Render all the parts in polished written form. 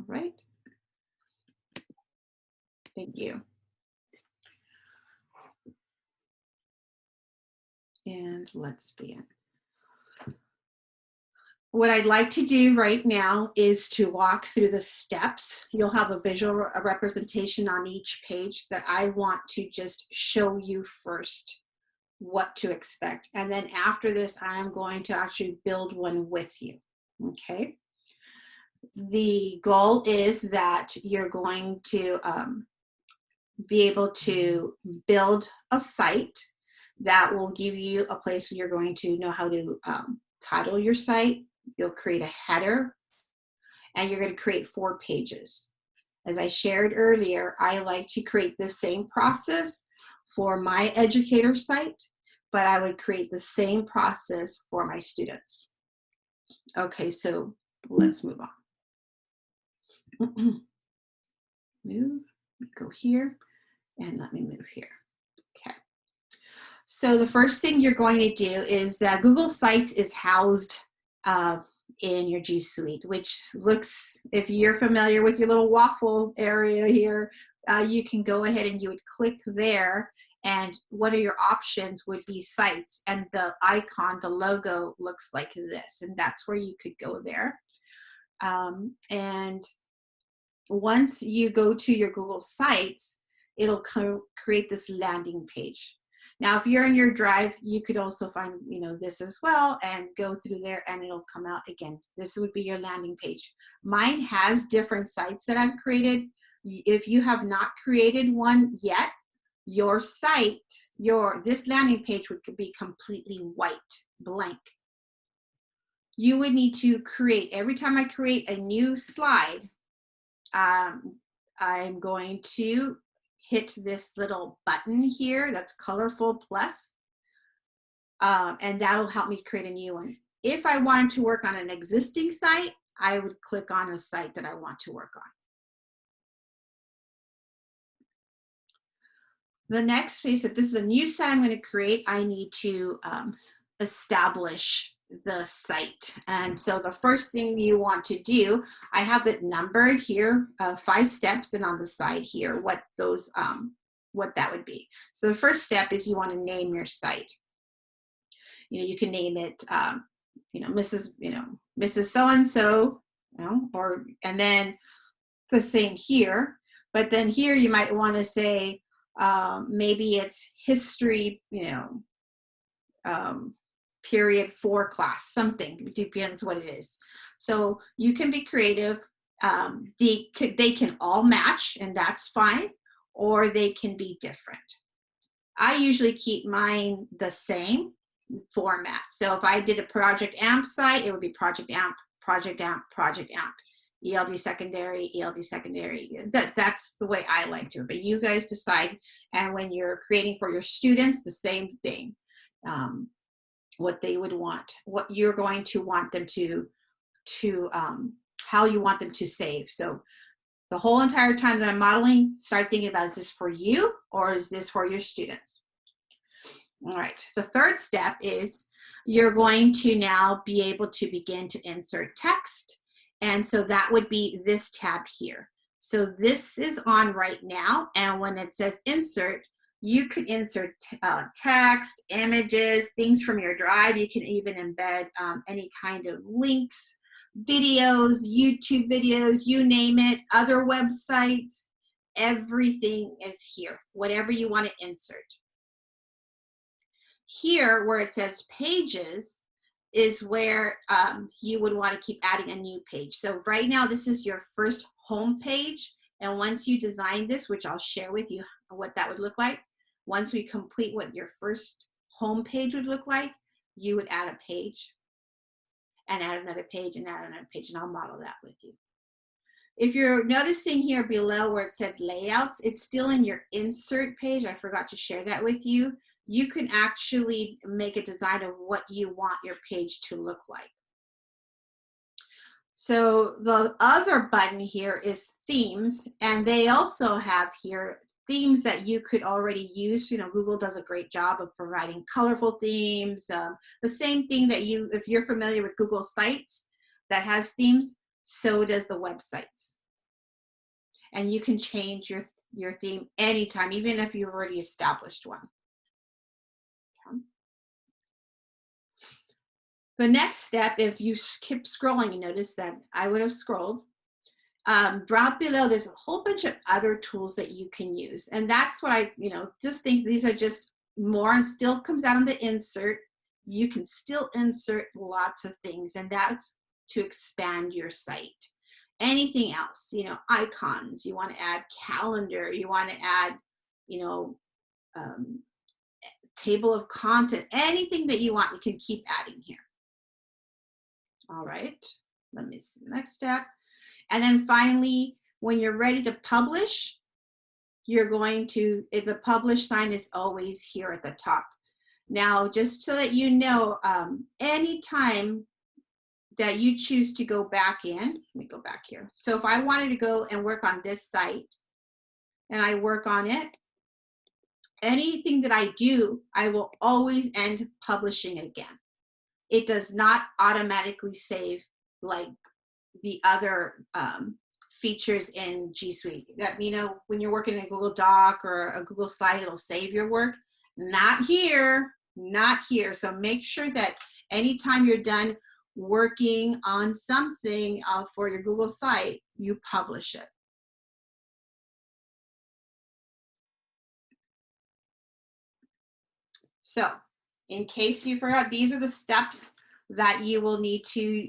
All right. Thank you. And let's begin. What I'd like to do right now is to walk through the steps. You'll have a visual representation on each page that I want to just show you first what to expect. And then after this, I am going to actually build one with you, okay? The goal is that you're going to be able to build a site that will give you a place where you're going to know how to title your site. You'll create a header, and you're going to create 4 pages. As I shared earlier, I like to create the same process for my educator site, but I would create the same process for my students. Okay, so let's move on. Move, go here, and let me move here. Okay. So the first thing you're going to do is that Google Sites is housed in your G Suite, which looks, if you're familiar with your little waffle area here, you can go ahead and you would click there, and one of your options would be sites, and the icon, the logo looks like this, and that's where you could go there. And once you go to your Google Sites, it'll create this landing page. Now, if you're in your Drive, you could also find, this as well and go through there, and it'll come out again. This would be your landing page. Mine has different sites that I've created. If you have not created one yet, your site, this landing page would be completely white, blank. You would need to create, every time I create a new slide, I'm going to hit this little button here that's colorful plus, and that'll help me create a new one. If I wanted to work on an existing site, I would click on a site that I want to work on. The next phase, if this is a new site I'm going to create, I need to establish the site. And so the first thing you want to do, I have it numbered here, 5 steps, and on the side here, what that would be. So the first step is you want to name your site. You can name it, Mrs. So-and-so, and then the same here. But then here you might want to say, maybe it's history, period 4 class, something. It depends what it is. So you can be creative. They can all match, and that's fine, or they can be different. I usually keep mine the same format. So if I did a Project AMP site, it would be Project AMP, Project AMP, Project AMP. ELD secondary, That's the way I like to, but you guys decide. And when you're creating for your students, the same thing. What they would want, what you're going to want them to how you want them to save. So the whole entire time that I'm modeling, start thinking about, is this for you or is this for your students? All right, the third step is you're going to now be able to begin to insert text. And so that would be this tab here. So this is on right now, and when it says insert, you could insert text, images, things from your Drive. You can even embed any kind of links, videos, YouTube videos, you name it, other websites. Everything is here, whatever you want to insert. Here, where it says pages, is where you would want to keep adding a new page. So right now, this is your first home page. And once you design this, which I'll share with you what that would look like, once we complete what your first home page would look like, you would add a page and add another page and add another page, and I'll model that with you. If you're noticing here below where it said layouts, it's still in your insert page. I forgot to share that with you. You can actually make a design of what you want your page to look like. So the other button here is themes, and they also have here themes that you could already use. Google does a great job of providing colorful themes. The same thing that if you're familiar with Google Sites that has themes, so does the websites. and you can change your theme anytime, even if you've already established one. Okay. The next step, if you keep scrolling, you notice that I would have scrolled. Drop below, there's a whole bunch of other tools that you can use. And that's what I, just think these are just more, and still comes out on the insert. You can still insert lots of things, and that's to expand your site. Anything else, icons, you want to add calendar, you want to add, table of content, anything that you want, you can keep adding here. All right, let me see the next step. And then finally, when you're ready to publish, you're going to, the publish sign is always here at the top. Now, just so that you know, anytime that you choose to go back in, let me go back here. So if I wanted to go and work on this site and I work on it, anything that I do, I will always end publishing it again. It does not automatically save like the other features in G Suite. That, when you're working in a Google Doc or a Google slide, it'll save your work. Not here, not here. So make sure that anytime you're done working on something for your Google site, you publish it. So in case you forgot, these are the steps that you will need to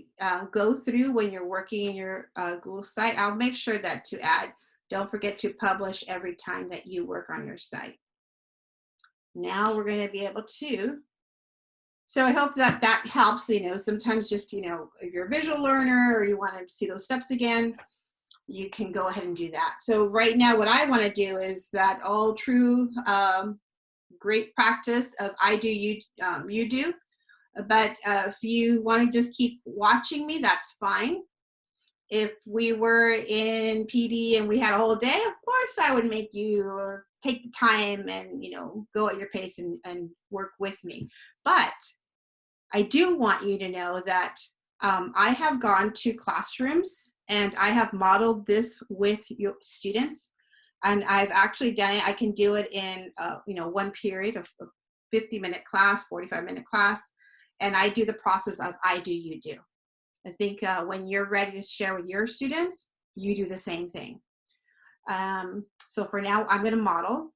go through when you're working in your Google site. I'll make sure that to add, don't forget to publish every time that you work on your site. Now we're going to be able to, so I hope that that helps. Sometimes just, if you're a visual learner or you want to see those steps again, you can go ahead and do that. So right now what I want to do is that all true great practice of I do, you do. But if you want to just keep watching me, that's fine. If we were in PD and we had a whole day, of course I would make you take the time and, go at your pace and work with me. But I do want you to know that I have gone to classrooms and I have modeled this with your students. And I've actually done it. I can do it in, one period of 50-minute class, 45-minute class. And I do the process of I do, you do. I think when you're ready to share with your students, you do the same thing. So for now, I'm going to model.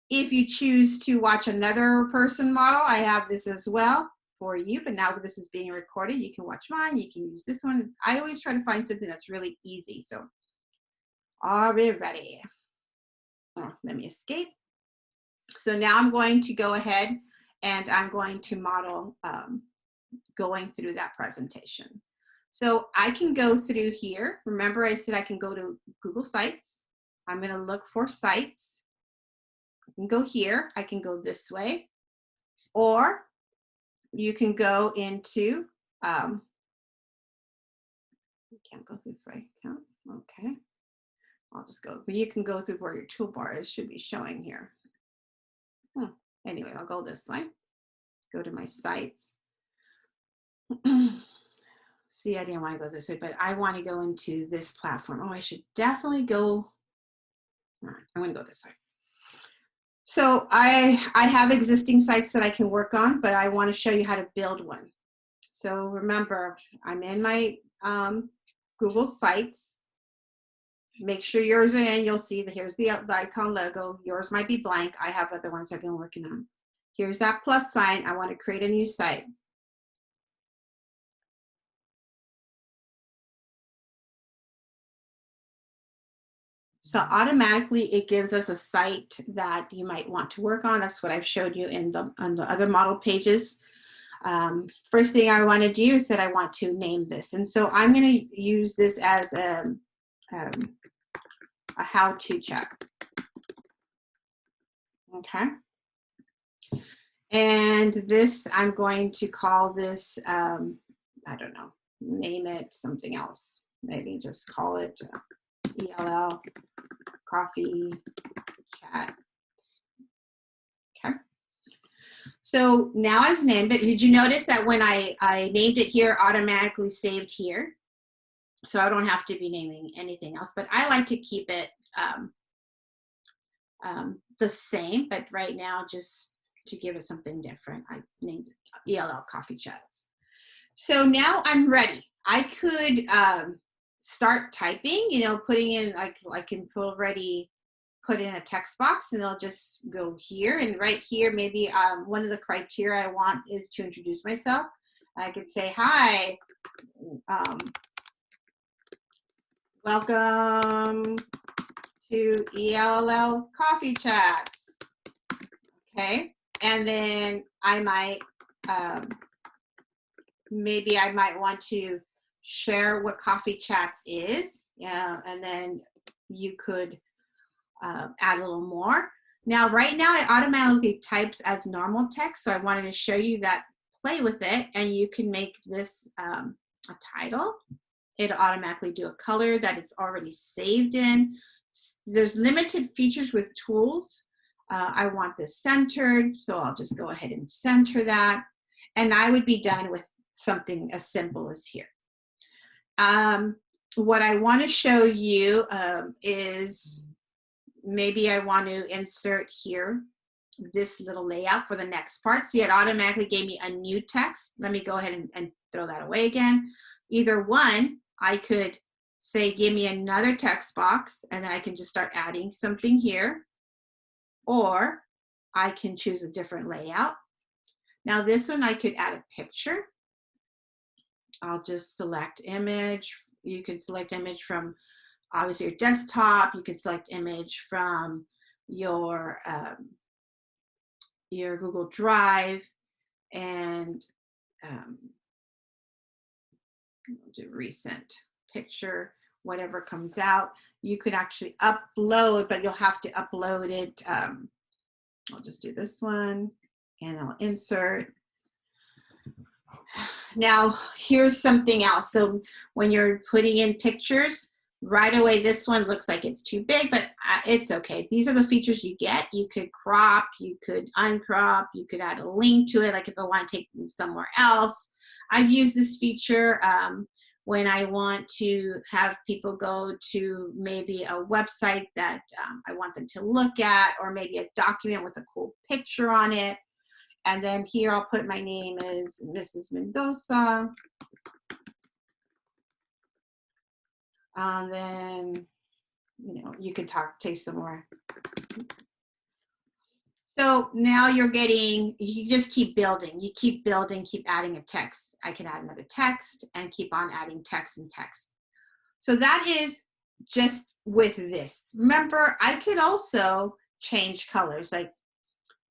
If you choose to watch another person model, I have this as well for you. But now this is being recorded, you can watch mine. You can use this one. I always try to find something that's really easy. So are we ready? Oh, let me escape. So now I'm going to go ahead and I'm going to model going through that presentation. So I can go through here. Remember I said I can go to Google Sites. I'm going to look for sites. I can go here. I can go this way. Or you can go into, you can't go this way. Can't. Okay. I'll just go, but you can go through where your toolbar is, should be showing here. Anyway, I'll go this way. Go to my sites. See, I didn't want to go this way, but I want to go into this platform. Oh, I should definitely go. I'm going to go this way. So I have existing sites that I can work on, but I want to show you how to build one. So remember, I'm in my Google Sites. Make sure yours are in. You'll see that here's the icon logo. Yours might be blank. I have other ones I've been working on. Here's that plus sign. I want to create a new site. So automatically it gives us a site that you might want to work on. That's what I've showed you on the other model pages. First thing I want to do is that I want to name this. And so I'm going to use this as a how-to check. Okay. And this, I'm going to call this, I don't know, name it something else. Maybe just call it ELL coffee chat. Okay. So now I've named it. Did you notice that when I named it here, automatically saved here? So I don't have to be naming anything else, but I like to keep it the same, but right now, just to give it something different, I named it ELL Coffee Chats. So now I'm ready. I could start typing, you know, putting in, like I can already put in a text box, and I'll just go here, and right here, maybe one of the criteria I want is to introduce myself. I could say, hi, welcome to ELL Coffee Chats. Okay, and then I might, maybe I might want to share what Coffee Chats is, and then you could add a little more. Now, right now, it automatically types as normal text, so I wanted to show you that, play with it, and you can make this a title. It'll automatically do a color that it's already saved in. There's limited features with tools. I want this centered, so I'll just go ahead and center that. And I would be done with something as simple as here. What I want to show you is, maybe I want to insert here this little layout for the next part. See, it automatically gave me a new text. Let me go ahead and throw that away again. Either one, I could say, give me another text box, and then I can just start adding something here. Or I can choose a different layout. Now this one, I could add a picture. I'll just select image. You can select image from obviously your desktop. You can select image from your Google Drive, and do recent picture, whatever comes out. You could actually upload, but you'll have to upload it. I'll just do this one, and I'll insert. Now, here's something else. So when you're putting in pictures, right away, this one looks like it's too big, but it's okay. These are the features you get. You could crop, you could uncrop, you could add a link to it, like if I want to take them somewhere else. I've used this feature when I want to have people go to maybe a website that I want them to look at, or maybe a document with a cool picture on it. And then here I'll put my name as Mrs. Mendoza. Then, you know, you can taste some more. So now you're getting, you just keep building. You keep building, keep adding a text. I can add another text and keep on adding text and text. So that is just with this. Remember, I could also change colors. Like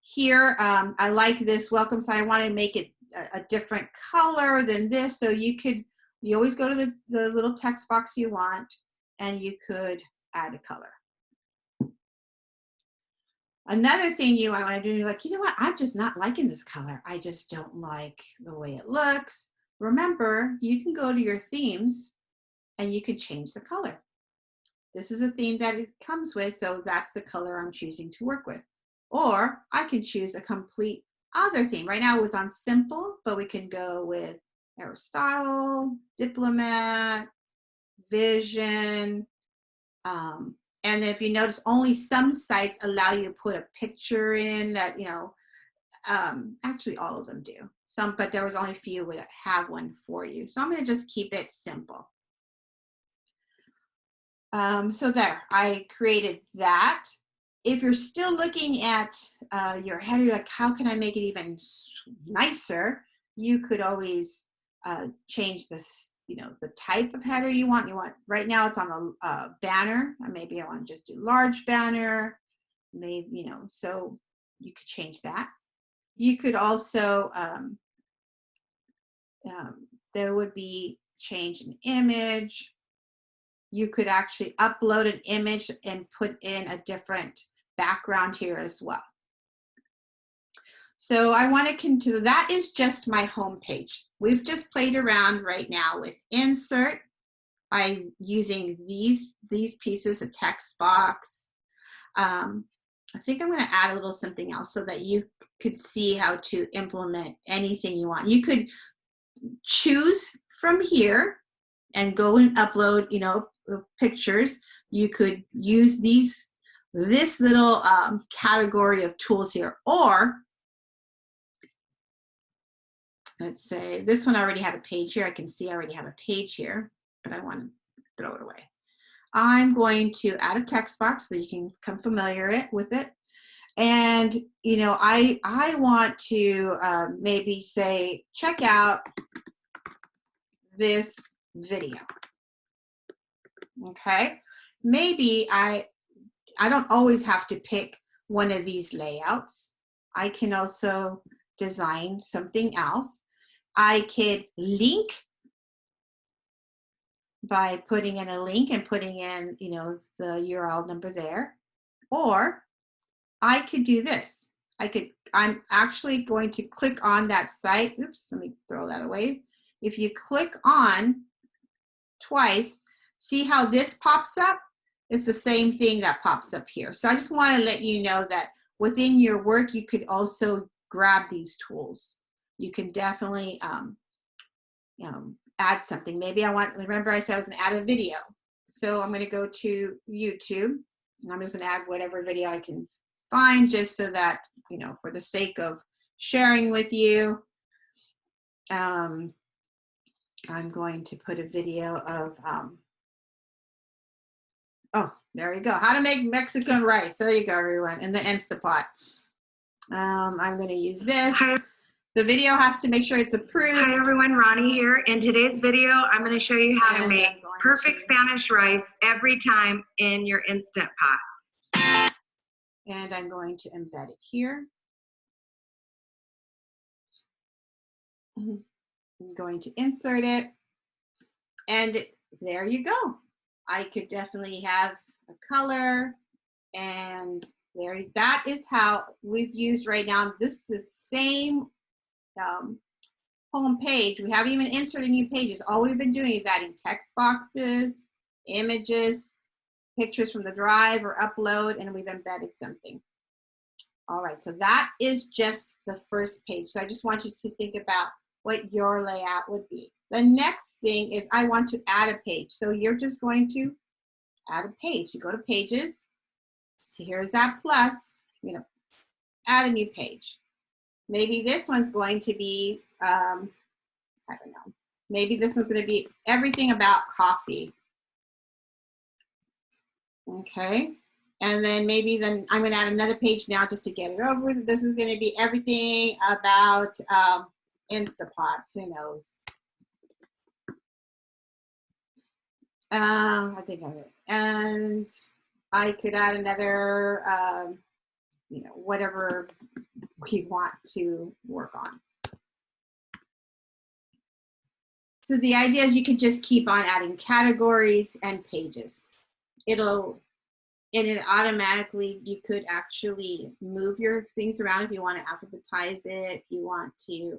here, I like this welcome sign. I want to make it a different color than this. So you always go to the little text box you want, and you could add a color. Another thing you might want to do, you're like, you know what, I'm just not liking this color. I just don't like the way it looks. Remember, you can go to your themes and you can change the color. This is a theme that it comes with, so that's the color I'm choosing to work with. Or I can choose a complete other theme. Right now it was on simple, but we can go with Aristotle, diplomat, vision. And if you notice, only some sites allow you to put a picture in that, you know, actually all of them do. Some, but there was only a few that have one for you. So I'm going to just keep it simple. So there, I created that. If you're still looking at your header, like how can I make it even nicer? You could always change this, you know, the type of header you want. Right now it's on a banner. Maybe I want to just do large banner. Maybe, you know, so you could change that. You could also, there would be change an image. You could actually upload an image and put in a different background here as well. So I want to continue. That is just my home page. We've just played around right now with insert by using these pieces, a text box. I think I'm going to add a little something else so that you could see how to implement anything you want. You could choose from here and go and upload, pictures. You could use this little category of tools here, or let's say this one already had a page here. I can see I already have a page here, but I want to throw it away. I'm going to add a text box so you can become familiar with it. And, I want to maybe say, check out this video. Okay. Maybe I don't always have to pick one of these layouts. I can also design something else. I could link by putting in a link and putting in, the URL number there. Or I could do this. I'm actually going to click on that site. Oops, let me throw that away. If you click on twice, see how this pops up? It's the same thing that pops up here. So I just want to let you know that within your work, you could also grab these tools. You can definitely add something. Maybe remember I said I was going to add a video. So I'm going to go to YouTube, and I'm just going to add whatever video I can find, just so that, for the sake of sharing with you, I'm going to put a video of, oh, there you go. How to make Mexican rice. There you go, everyone, in the Instapot. I'm going to use this. Hi. The video has to make sure it's approved. Hi everyone, Ronnie here. In today's video, I'm going to show you how to make perfect Spanish rice every time in your Instant Pot. And I'm going to embed it here. I'm going to insert it. And there you go. I could definitely have a color, and that is how we've used right now. This is the same home page. We haven't even inserted new pages. All we've been doing is adding text boxes, images, pictures from the drive or upload, and we've embedded something. All right, so that is just the first page. So I just want you to think about what your layout would be. The next thing is I want to add a page. So you're just going to add a page. You go to pages. So here's that plus, add a new page. Maybe this one's going to be, I don't know. Maybe this one's going to be everything about coffee. Okay. And then I'm going to add another page now just to get it over with. This is going to be everything about Instapot. Who knows? I think of it. And I could add another, whatever we want to work on. So the idea is you can just keep on adding categories and pages. It automatically, you could actually move your things around if you want to alphabetize it. If you want to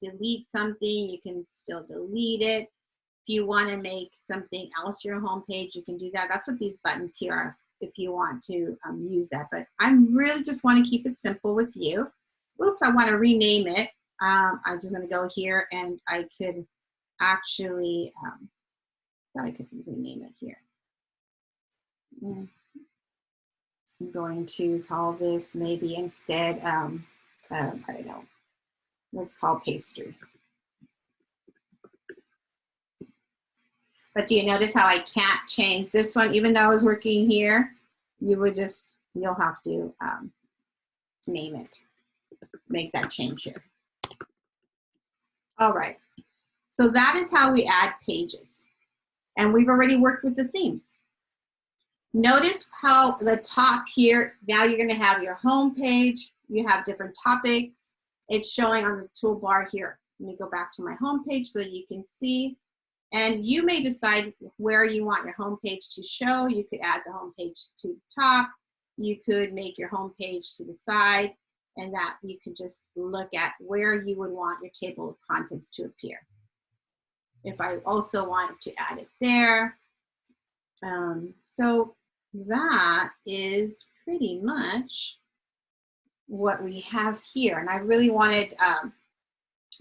delete something, you can still delete it. If you want to make something else your homepage, you can do that. That's what these buttons here are, if you want to use that. But I really just want to keep it simple with you. Oops, I want to rename it. I'm just going to go here, and I could actually, I could rename it here. I'm going to call this maybe instead, I don't know, let's call pastry. But do you notice how I can't change this one? Even though I was working here, you'll have to name it, make that change here. All right, so that is how we add pages. And we've already worked with the themes. Notice how the top here, now you're going to have your home page. You have different topics. It's showing on the toolbar here. Let me go back to my home page so that you can see. And you may decide where you want your home page to show. You could add the home page to the top. You could make your home page to the side, and that you could just look at where you would want your table of contents to appear. If I also want to add it there. So that is pretty much what we have here. And I really wanted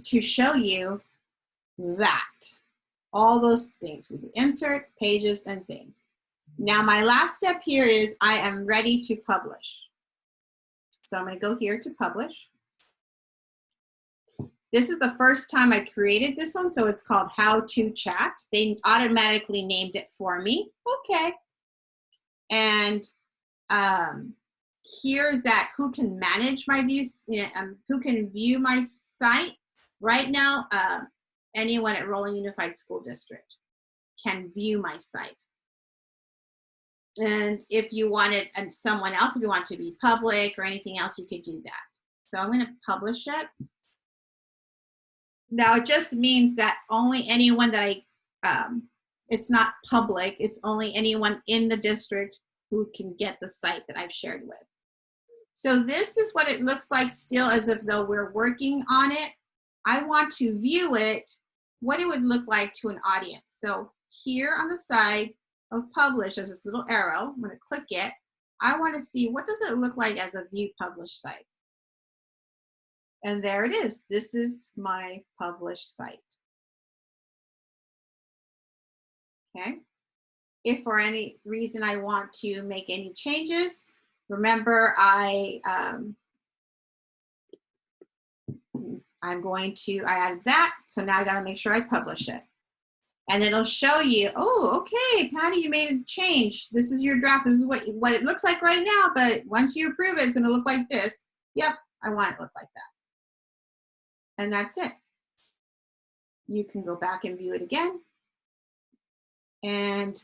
to show you that. all those things. We do insert, pages, and things. Now my last step here is I am ready to publish. So I'm going to go here to publish. This is the first time I created this one, so it's called How to Chat. They automatically named it for me. Okay. And here's that who can manage my views, who can view my site. Right now, anyone at Rolling Unified School District can view my site. And if you wanted someone else, if you want to be public or anything else, you could do that. So I'm going to publish it. Now it just means that only anyone that it's not public, it's only anyone in the district who can get the site that I've shared with. So this is what it looks like still, as if though we're working on it. I want to view it, what it would look like to an audience. So here on the side of publish, there's this little arrow. I'm going to click it. I want to see what does it look like as a view published site. And there it is. This is my published site. Okay. If for any reason I want to make any changes, remember I added that. So now I got to make sure I publish it. And it'll show you, oh, okay, Patty, you made a change. This is your draft. This is what it looks like right now. But once you approve it, it's going to look like this. Yep, I want it to look like that. And that's it. You can go back and view it again. And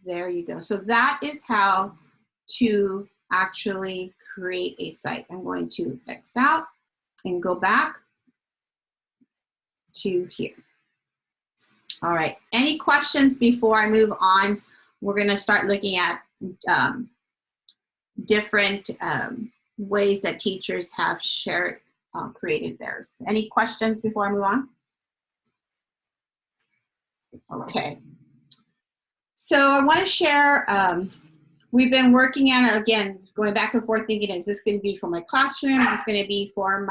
there you go. So that is how to actually create a site. I'm going to X out and go back to here. All right, any questions before I move on? We're going to start looking at different ways that teachers have shared, created theirs. Any questions before I move on? Okay. So I want to share, we've been working on it, again, going back and forth thinking, is this going to be for my classroom? Is this going to be for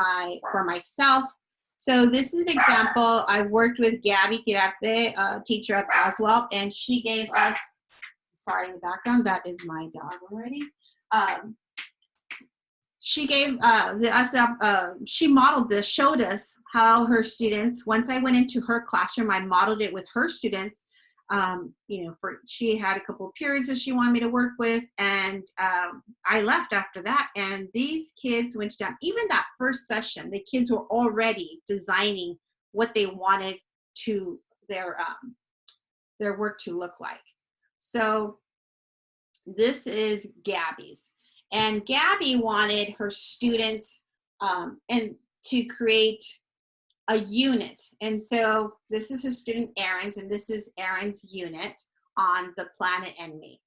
myself? So this is an example. I worked with Gabby Girarte, a teacher at Oswald, and she gave us, sorry in the background, that is my dog already. She gave she modeled this, showed us how her students, once I went into her classroom, I modeled it with her students. She had a couple of periods that she wanted me to work with, and I left after that, and these kids went down. Even that first session, the kids were already designing what they wanted to their work to look like. So this is Gabby's, and Gabby wanted her students and to create a unit. And so this is her student Aaron's, and this is Aaron's unit on the planet and me.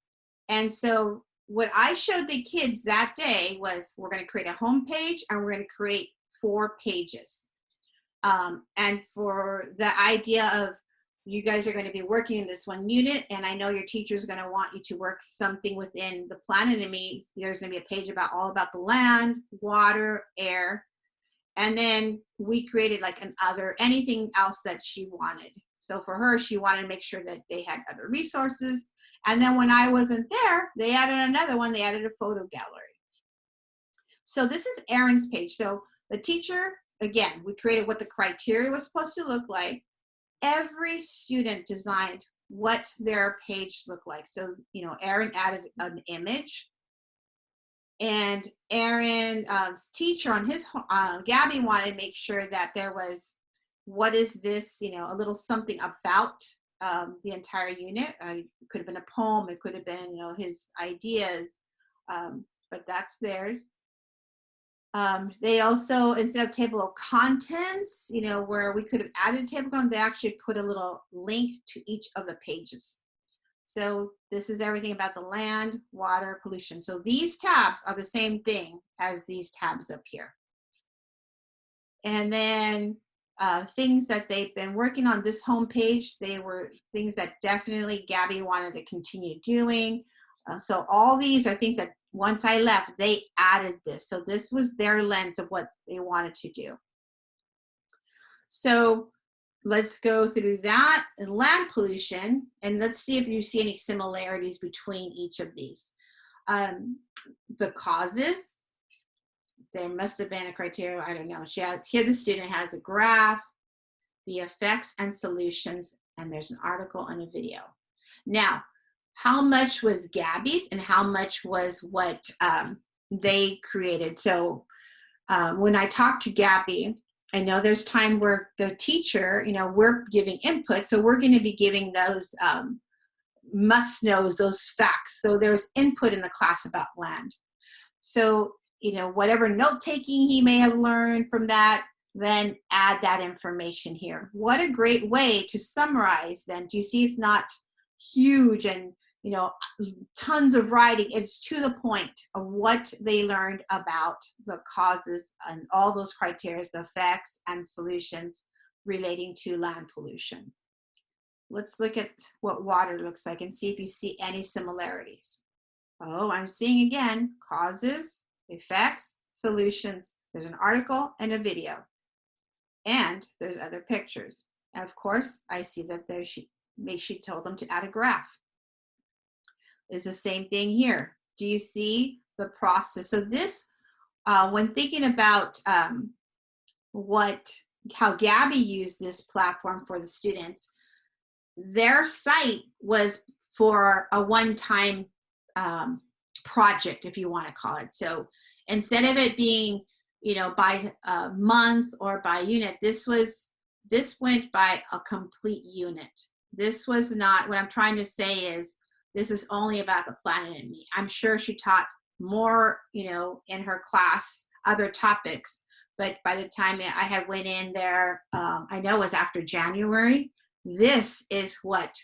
And so what I showed the kids that day was, we're going to create a home page and we're going to create 4 pages. And for the idea of, you guys are going to be working in this one unit, and I know your teacher is going to want you to work something within the planet and me. There's going to be a page all about the land, water, air. And then we created like anything else that she wanted. So for her, she wanted to make sure that they had other resources. And then when I wasn't there, they added another one. They added a photo gallery. So this is Aaron's page. So the teacher, again, we created what the criteria was supposed to look like. Every student designed what their page looked like. So, Aaron added an image. And Aaron's teacher on his, Gabby wanted to make sure that there was, what is this, a little something about the entire unit. It could have been a poem, it could have been, his ideas, but that's theirs. They also, instead of table of contents, where we could have added a table of contents, they actually put a little link to each of the pages. So this is everything about the land, water, pollution. So these tabs are the same thing as these tabs up here. And then things that they've been working on this home page, they were things that definitely Gabby wanted to continue doing. So all these are things that once I left, they added this. So this was their lens of what they wanted to do. So let's go through that and land pollution, and let's see if you see any similarities between each of these. The causes, there must have been a criteria, I don't know. Here the student has a graph, the effects and solutions, and there's an article and a video. Now, how much was Gabby's and how much was what they created? So when I talk to Gabby, I know there's time where the teacher, we're giving input, so we're going to be giving those must knows, those facts. So there's input in the class about land. So, whatever note taking he may have learned from that, then add that information here. What a great way to summarize then. Do you see it's not huge and, tons of writing? It's to the point of what they learned about the causes and all those criteria, the effects and solutions relating to land pollution. Let's look at what water looks like and see if you see any similarities. Oh, I'm seeing again, causes, effects, solutions. There's an article and a video. And there's other pictures. And of course, I see that she told them to add a graph. It's the same thing here. Do you see the process? So this, when thinking about how Gabby used this platform for the students, their site was for a one-time project, if you want to call it. So instead of it being, by a month or by unit, this went by a complete unit. This was not, what I'm trying to say is, this is only about the planet and me. I'm sure she taught more, in her class, other topics, but by the time I had went in there, I know it was after January, this is what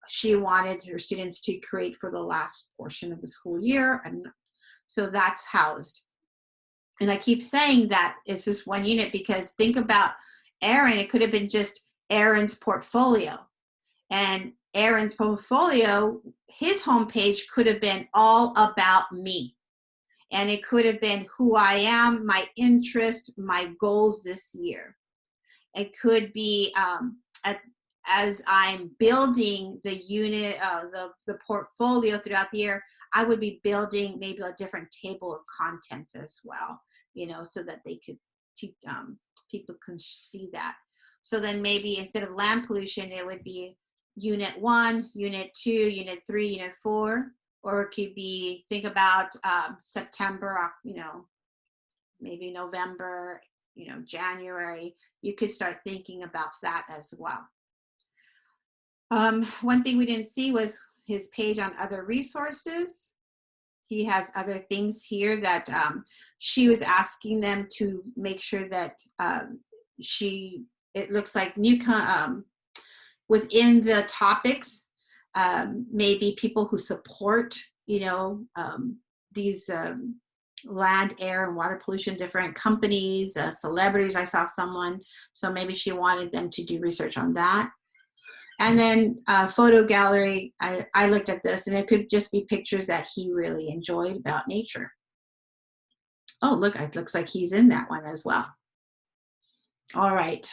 she wanted her students to create for the last portion of the school year. And so that's housed. And I keep saying that it's this one unit because think about Aaron, it could have been just Aaron's portfolio. And Aaron's portfolio, his homepage could have been all about me. And it could have been who I am, my interest, my goals this year. It could be as I'm building the unit, the portfolio throughout the year, I would be building maybe a different table of contents as well, so that they could, people can see that. So then maybe instead of land pollution, it would be Unit 1, Unit 2, Unit 3, Unit 4, or it could be, think about September, maybe November, January. You could start thinking about that as well. One thing we didn't see was his page on other resources. He has other things here that she was asking them to make sure that it looks like within the topics, maybe people who support, these land, air, and water pollution, different companies, celebrities. I saw someone, so maybe she wanted them to do research on that. And then photo gallery, I looked at this and it could just be pictures that he really enjoyed about nature. Oh, look, it looks like he's in that one as well. All right,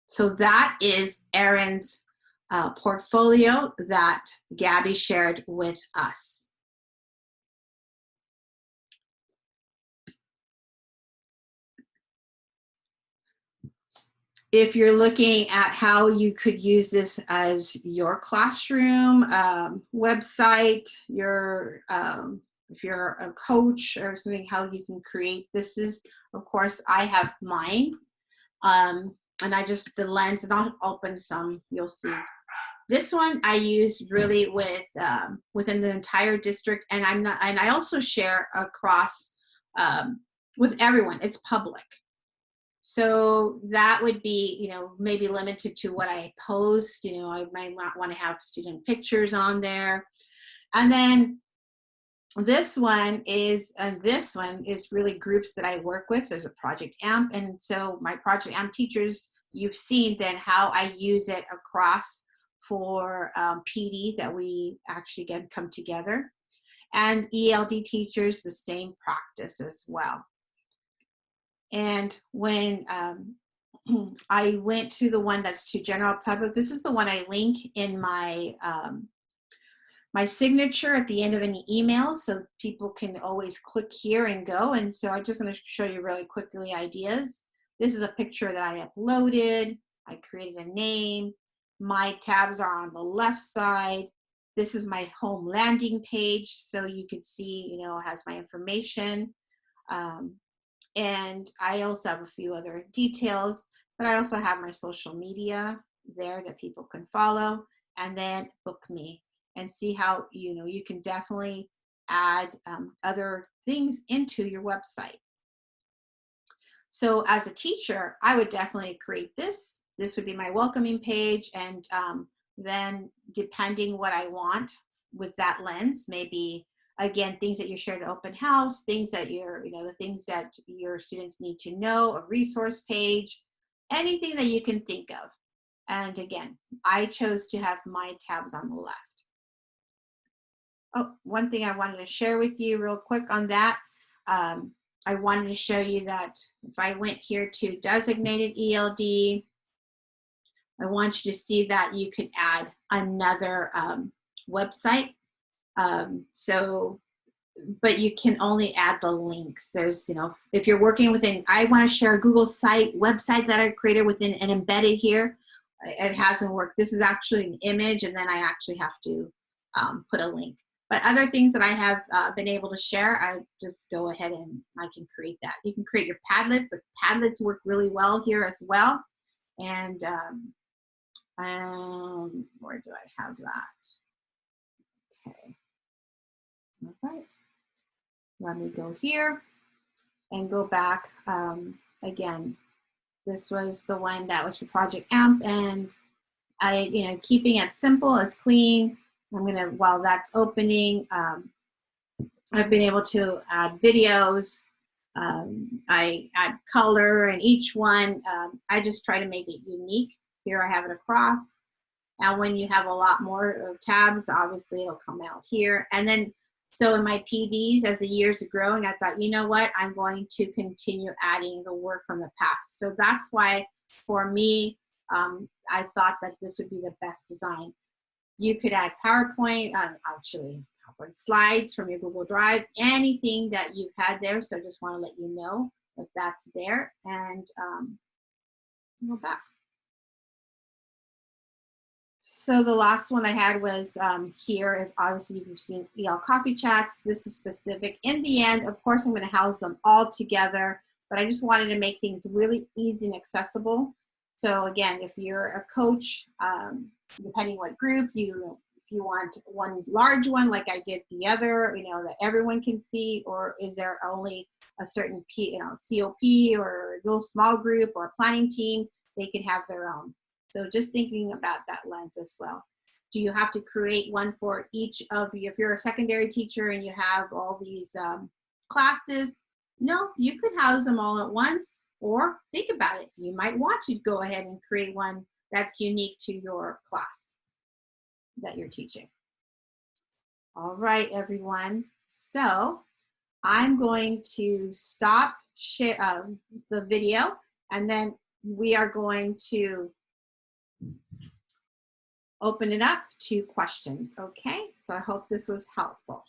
so that is Aaron's portfolio that Gabby shared with us. If you're looking at how you could use this as your classroom website, if you're a coach or something, how you can create, this is, of course, I have mine. And I just, the lens, and I'll open some, you'll see. This one I use really with, within the entire district, and I also share across with everyone, it's public. So that would be, maybe limited to what I post. I might not want to have student pictures on there. And then this one is really groups that I work with. There's a Project AMP. And so my Project AMP teachers, you've seen then how I use it across for PD that we actually come together. And ELD teachers, the same practice as well. And when I went to the one that's to general public. This is the one I link in my my signature at the end of any email, so people can always click here and go. And so I'm just going to show you really quickly ideas. This is a picture that I uploaded. I created a name. My tabs are on the left side. This is my home landing page, so you can see, you know, it has my information. And I also have a few other details, but I also have my social media there that people can follow, and then book me and see how, you know, you can definitely add other things into your website. So as a teacher, I would definitely create this. This would be my welcoming page, and then depending what I want with that lens, maybe again, things that you shared at open house, things that you're, you know, the things that your students need to know, a resource page, anything that you can think of. And again, I chose to have my tabs on the left. Oh, one thing I wanted to share with you real quick on that. I wanted to show you that if I went here to designated ELD, I want you to see that you could add another website. But you can only add the links. There's, you know, if you're working within, I want to share a Google website that I created within and embedded here. It hasn't worked. This is actually an image, and then I actually have to put a link. But other things that I have been able to share, I just go ahead and I can create that. You can create your Padlets. The Padlets work really well here as well. And where do I have that? Okay. All right. Let me go here and go back. Again, this was the one that was for Project AMP, and I, you know, keeping it simple, as clean. I'm gonna, while that's opening, I've been able to add videos. I add color in each one. I just try to make it unique. Here I have it across. Now when you have a lot more tabs, obviously it'll come out here. And then, so in my PDs, as the years are growing, I thought, you know what, I'm going to continue adding the work from the past. So that's why, for me, I thought that this would be the best design. You could add PowerPoint, actually PowerPoint slides from your Google Drive, anything that you've had there. So I just want to let you know that that's there. And go back. So the last one I had was here. If obviously you've seen EL Coffee Chats, this is specific. In the end, of course, I'm going to house them all together, but I just wanted to make things really easy and accessible. So again, if you're a coach, depending what group if you want one large one like I did the other, you know, that everyone can see, or is there only a certain COP or a little small group or a planning team, they can have their own. So just thinking about that lens as well. Do you have to create one for each of you? If you're a secondary teacher and you have all these classes, no, you could house them all at once, or think about it. You might want to go ahead and create one that's unique to your class that you're teaching. All right, everyone. So I'm going to stop the video, and then we are going to open it up to questions, okay? So I hope this was helpful.